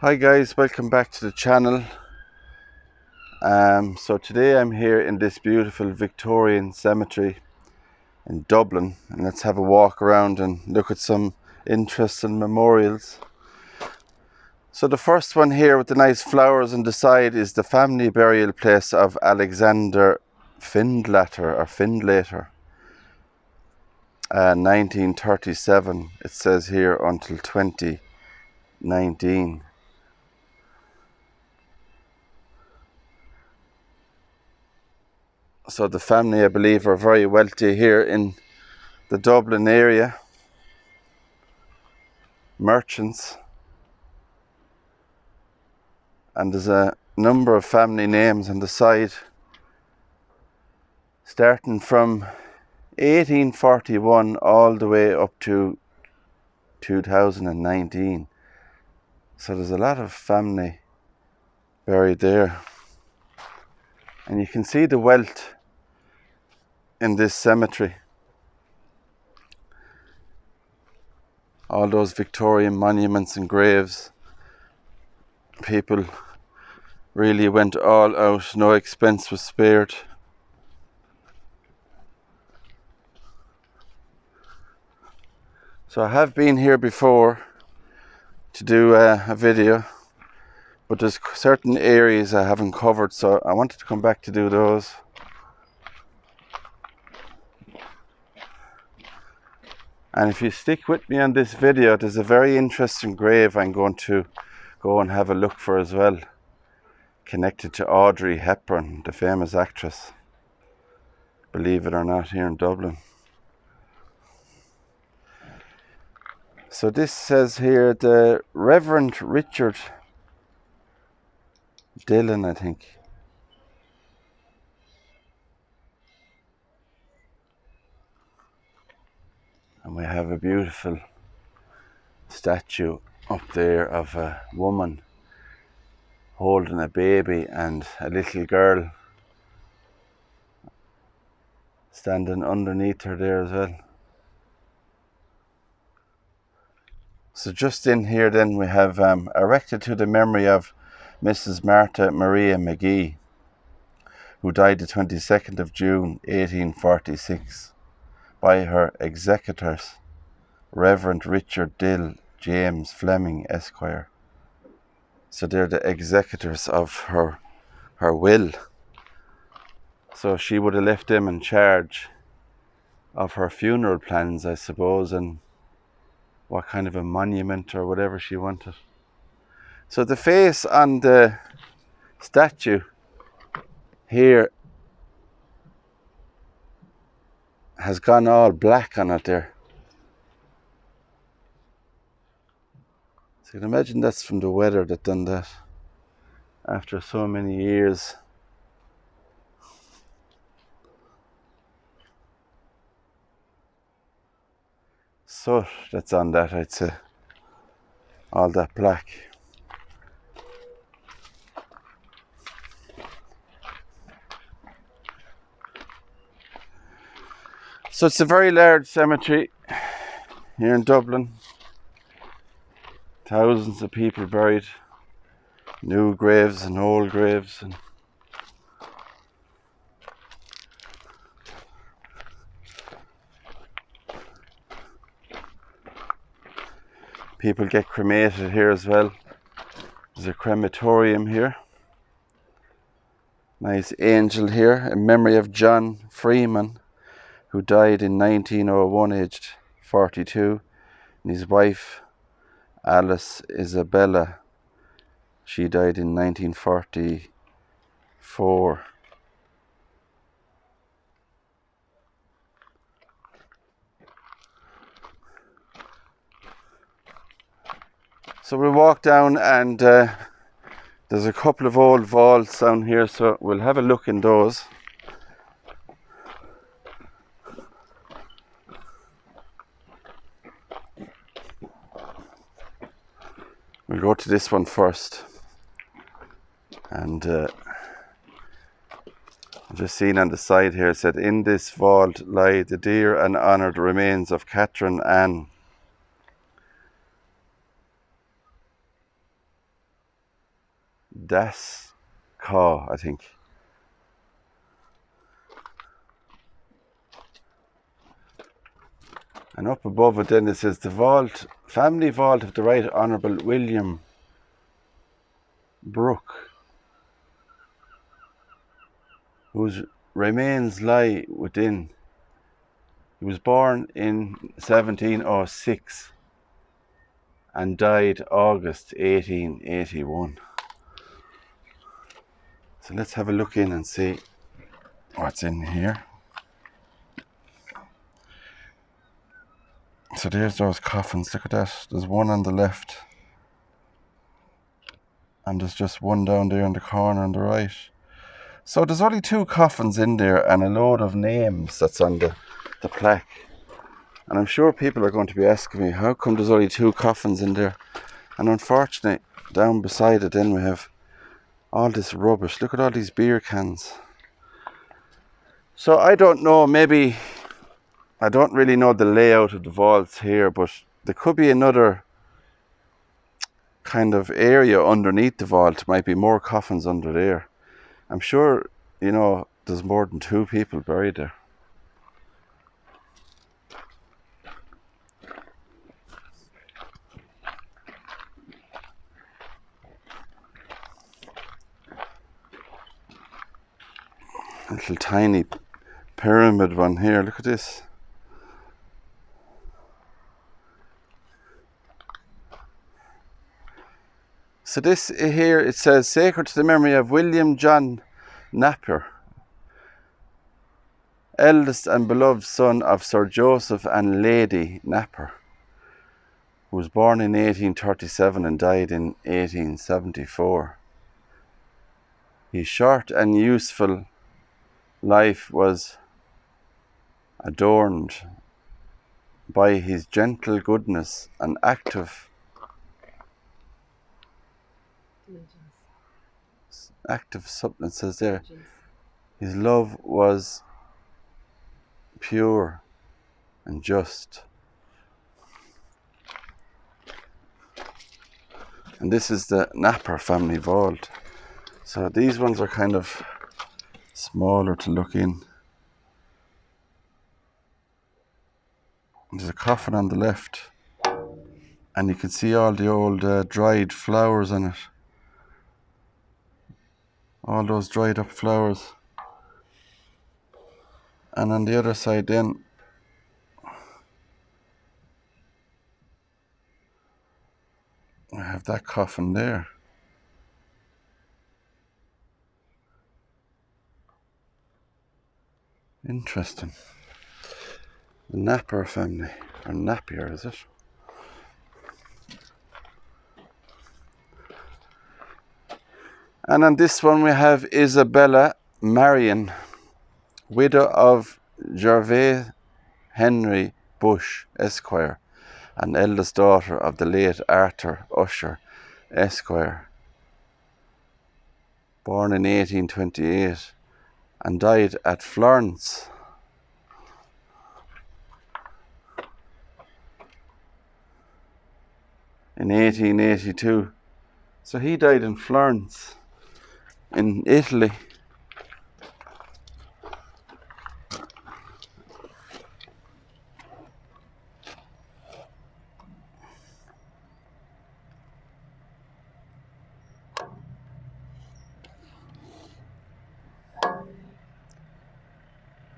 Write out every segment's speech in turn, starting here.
Hi guys, welcome back to the channel. So today I'm here in this beautiful Victorian cemetery in Dublin, and let's have a walk around and look at some interesting memorials. So the first one here with the nice flowers on the side is the family burial place of Alexander Findlater, 1937 it says here until 2019. So the family, I believe, are very wealthy here in the Dublin area. Merchants. And there's a number of family names on the side, starting from 1841 all the way up to 2019. So there's a lot of family buried there. And you can see the wealth in this cemetery. All those Victorian monuments and graves. People really went all out, no expense was spared. So I have been here before to do a video, but there's certain areas I haven't covered, so I wanted to come back to do those. And if you stick with me on this video, there's a very interesting grave I'm going to go and have a look for as well, connected to Audrey Hepburn, the famous actress, believe it or not, here in Dublin. So this says here the Reverend Richard Dillon, I think. And we have a beautiful statue up there of a woman holding a baby and a little girl standing underneath her there as well. So just in here then we have erected to the memory of Mrs. Martha Maria McGee, who died the 22nd of June 1846, by her executors, Reverend Richard Dill James Fleming Esquire. So they're the executors of her will. So she would have left them in charge of her funeral plans, I suppose, and what kind of a monument or whatever she wanted. So the face on the statue here has gone all black on it there. So you can imagine that's from the weather that done that after so many years. So that's on that, I'd say, all that black. So it's a very large cemetery here in Dublin. Thousands of people buried, new graves and old graves, and people get cremated here as well. There's a crematorium here. Nice angel here in memory of John Freeman, who died in 1901, aged 42, and his wife Alice Isabella, she died in 1944. So we'll walk down, and there's a couple of old vaults down here, so we'll have a look in those. We'll go to this one first. And I've just seen on the side here, it said, in this vault lie the dear and honoured remains of Catherine Anne. Das Caw, I think. And up above it then it says the vault, family vault of the Right Honourable William Brooke, whose remains lie within. He was born in 1706 and died August 1881. So let's have a look in and see what's in here. So there's those coffins, look at that. There's one on the left. And there's just one down there in the corner on the right. So there's only 2 coffins in there and a load of names that's on the plaque. And I'm sure people are going to be asking me, how come there's only 2 coffins in there? And unfortunately, down beside it then we have all this rubbish. Look at all these beer cans. So I don't know, maybe, I don't really know the layout of the vaults here, but there could be another kind of area underneath the vault. Might be more coffins under there. I'm sure, you know, there's more than 2 people buried there. A little tiny pyramid one here, look at this. So this here, it says, sacred to the memory of William John Napier, eldest and beloved son of Sir Joseph and Lady Napier, who was born in 1837 and died in 1874. His short and useful life was adorned by his gentle goodness and active substances there. His love was pure and just. And this is the Napier family vault. So these ones are kind of smaller to look in. There's a coffin on the left, and you can see all the old dried flowers on it. All those dried up flowers. And on the other side then, I have that coffin there. Interesting. The Napier family, or Napier is it? And on this one we have Isabella Marion, widow of Gervais Henry Bush, Esquire, and eldest daughter of the late Arthur Usher, Esquire, born in 1828 and died at Florence in 1882. So he died in Florence, in Italy.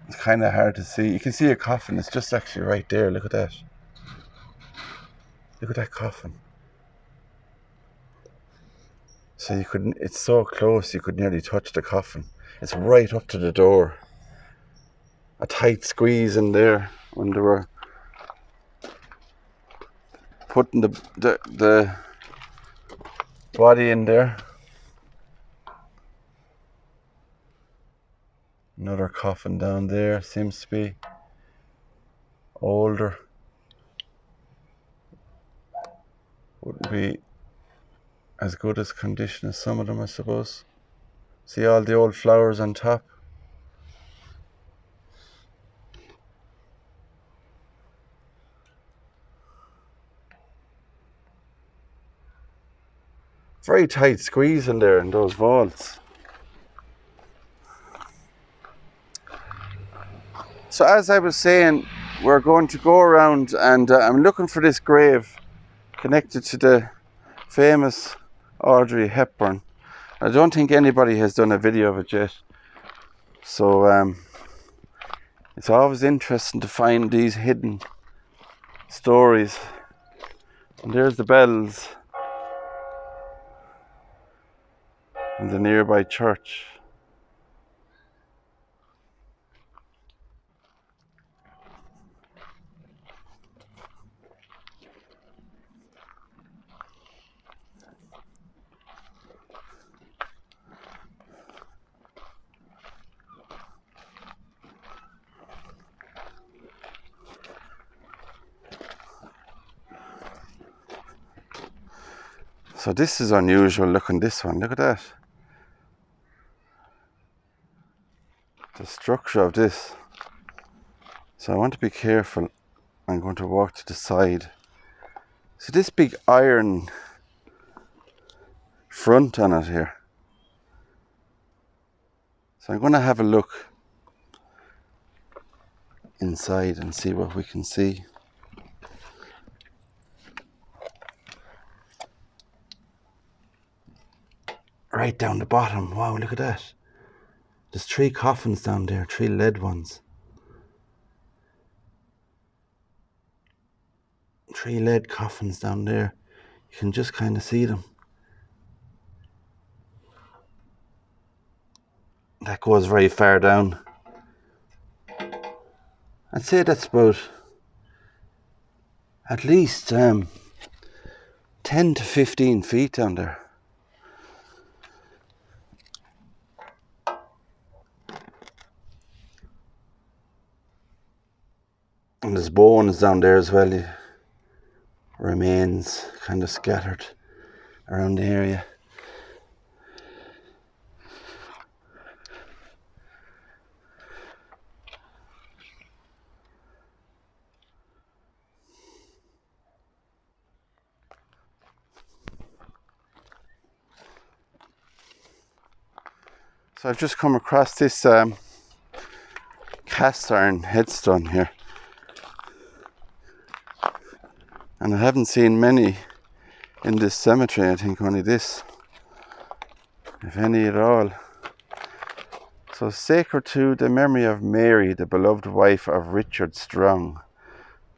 It's kind of hard to see. You can see a coffin, it's just actually right there. Look at that. Look at that coffin. So you couldn't, it's so close you could nearly touch the coffin. It's right up to the door. A tight squeeze in there when they were putting the body in there. Another coffin down there, seems to be older. Wouldn't be as good as condition as some of them, I suppose. See all the old flowers on top. very tight squeeze in there in those vaults. So as I was saying, we're going to go around and I'm looking for this grave connected to the famous Audrey Hepburn. I don't think anybody has done a video of it yet. So it's always interesting to find these hidden stories. And there's the bells in the nearby church. So this is unusual. Look at this one. Look at that. The structure of this. So I want to be careful. I'm going to walk to the side. So this big iron front on it here. So I'm going to have a look inside and see what we can see. Right down the bottom. Wow, look at that. There's 3 coffins down there, 3 lead ones. 3 lead coffins down there. You can just kind of see them. That goes very far down. I'd say that's about at least 10 to 15 feet down there. And there's bones down there as well. Remains kind of scattered around the area. So I've just come across this cast iron headstone here. And I haven't seen many in this cemetery. I think only this, if any at all. So, sacred to the memory of Mary, the beloved wife of Richard Strong,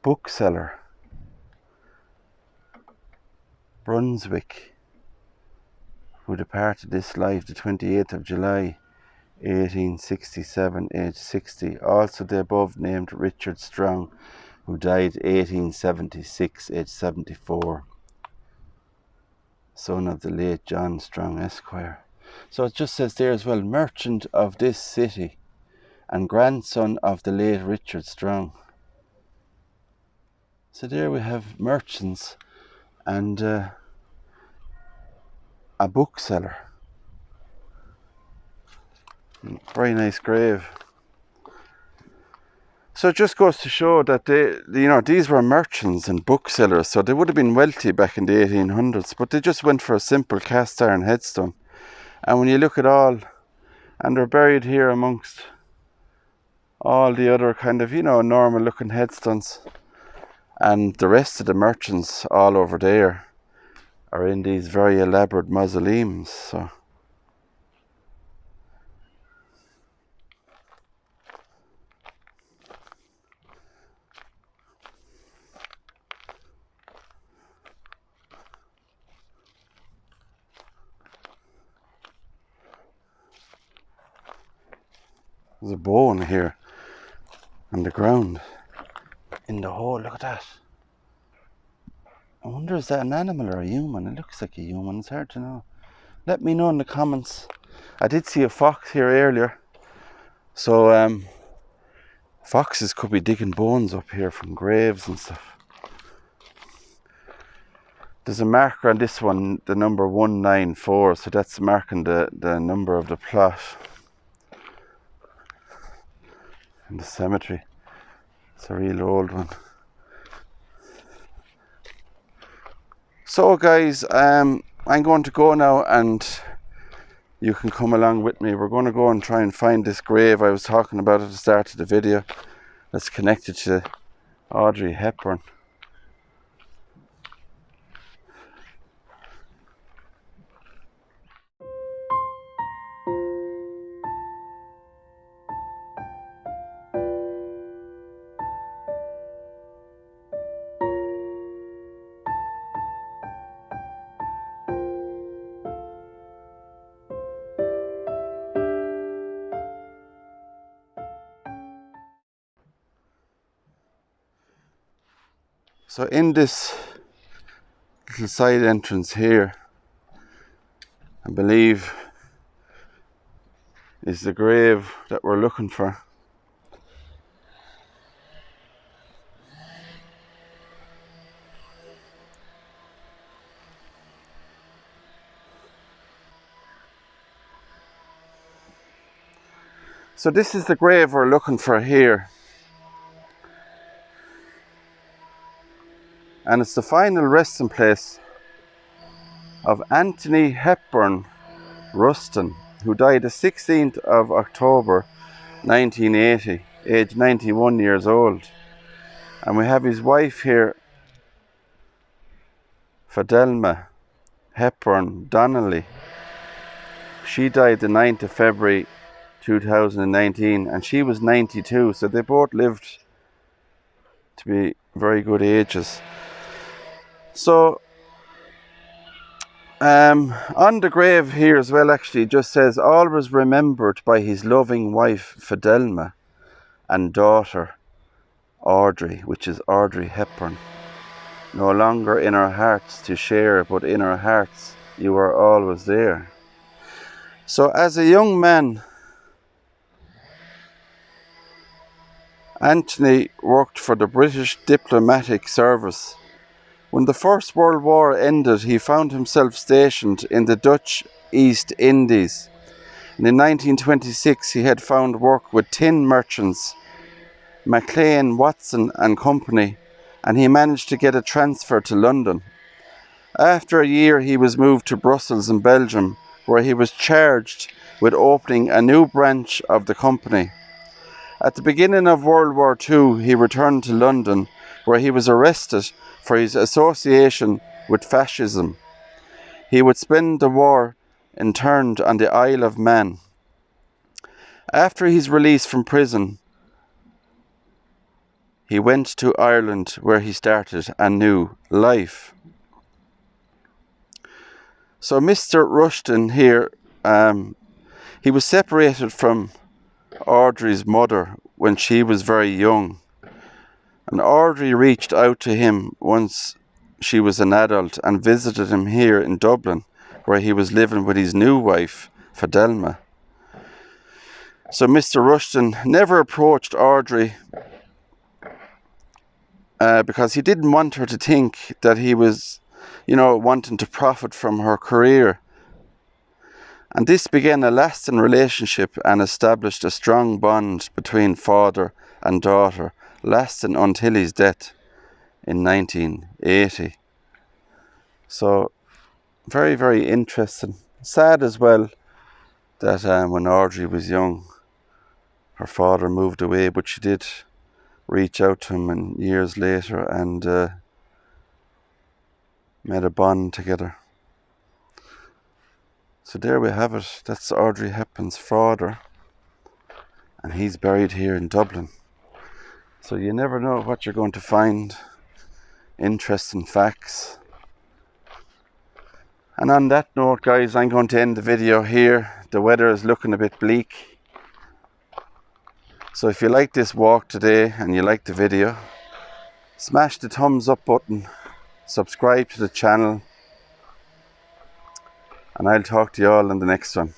bookseller, Brunswick, who departed this life the 28th of July 1867, aged 60. Also the above named Richard Strong, who died 1876, aged 74. Son of the late John Strong, Esquire. So it just says there as well, merchant of this city and grandson of the late Richard Strong. So there we have merchants and a bookseller. Very nice grave. So it just goes to show that these were merchants and booksellers, so they would have been wealthy back in the 1800s, but they just went for a simple cast iron headstone. And when you look at all, and they're buried here amongst all the other kind of, normal looking headstones, and the rest of the merchants all over there are in these very elaborate mausoleums. So there's a bone here on the ground in the hole. Look at that. I wonder, is that an animal or a human? It looks like a human. It's hard to know. Let me know in the comments. I did see a fox here earlier. So foxes could be digging bones up here from graves and stuff. There's a marker on this one, the number 194. So that's marking the number of the plot in the cemetery. It's a real old one. So guys, I'm going to go now, and you can come along with me. We're going to go and try and find this grave I was talking about at the start of the video that's connected to Audrey Hepburn. So in this little side entrance here, I believe, is the grave that we're looking for. So this is the grave we're looking for here. And it's the final resting place of Anthony Hepburn Ruston, who died the 16th of October 1980, aged 91 years old. And we have his wife here, Fidelma Hepburn Donnelly. She died the 9th of February 2019, and she was 92, so they both lived to be very good ages. So on the grave here as well, actually, it just says, always remembered by his loving wife Fidelma and daughter Audrey, which is Audrey Hepburn. No longer in our hearts to share, but in our hearts you are always there. So as a young man, Anthony worked for the British Diplomatic Service. When the First World War ended, he found himself stationed in the Dutch East Indies. And in 1926, he had found work with tin merchants, Maclean, Watson and Company, and he managed to get a transfer to London. After a year, he was moved to Brussels in Belgium, where he was charged with opening a new branch of the company. At the beginning of World War II, he returned to London, where he was arrested for his association with fascism. He would spend the war interned on the Isle of Man. After his release from prison, he went to Ireland, where he started a new life. So Mr. Ruston here, he was separated from Audrey's mother when she was very young. And Audrey reached out to him once she was an adult and visited him here in Dublin, where he was living with his new wife, Fidelma. So Mr. Ruston never approached Audrey because he didn't want her to think that he was, wanting to profit from her career. And this began a lasting relationship and established a strong bond between father and daughter, lasting until his death in 1980. So, very, very interesting. Sad as well that when Audrey was young, her father moved away, but she did reach out to him and years later and made a bond together. So there we have it. That's Audrey Hepburn's father, and he's buried here in Dublin. So you never know what you're going to find. Interesting facts. And on that note, guys, I'm going to end the video here. The weather is looking a bit bleak. So if you like this walk today and you like the video, smash the thumbs up button, subscribe to the channel, and I'll talk to you all in the next one.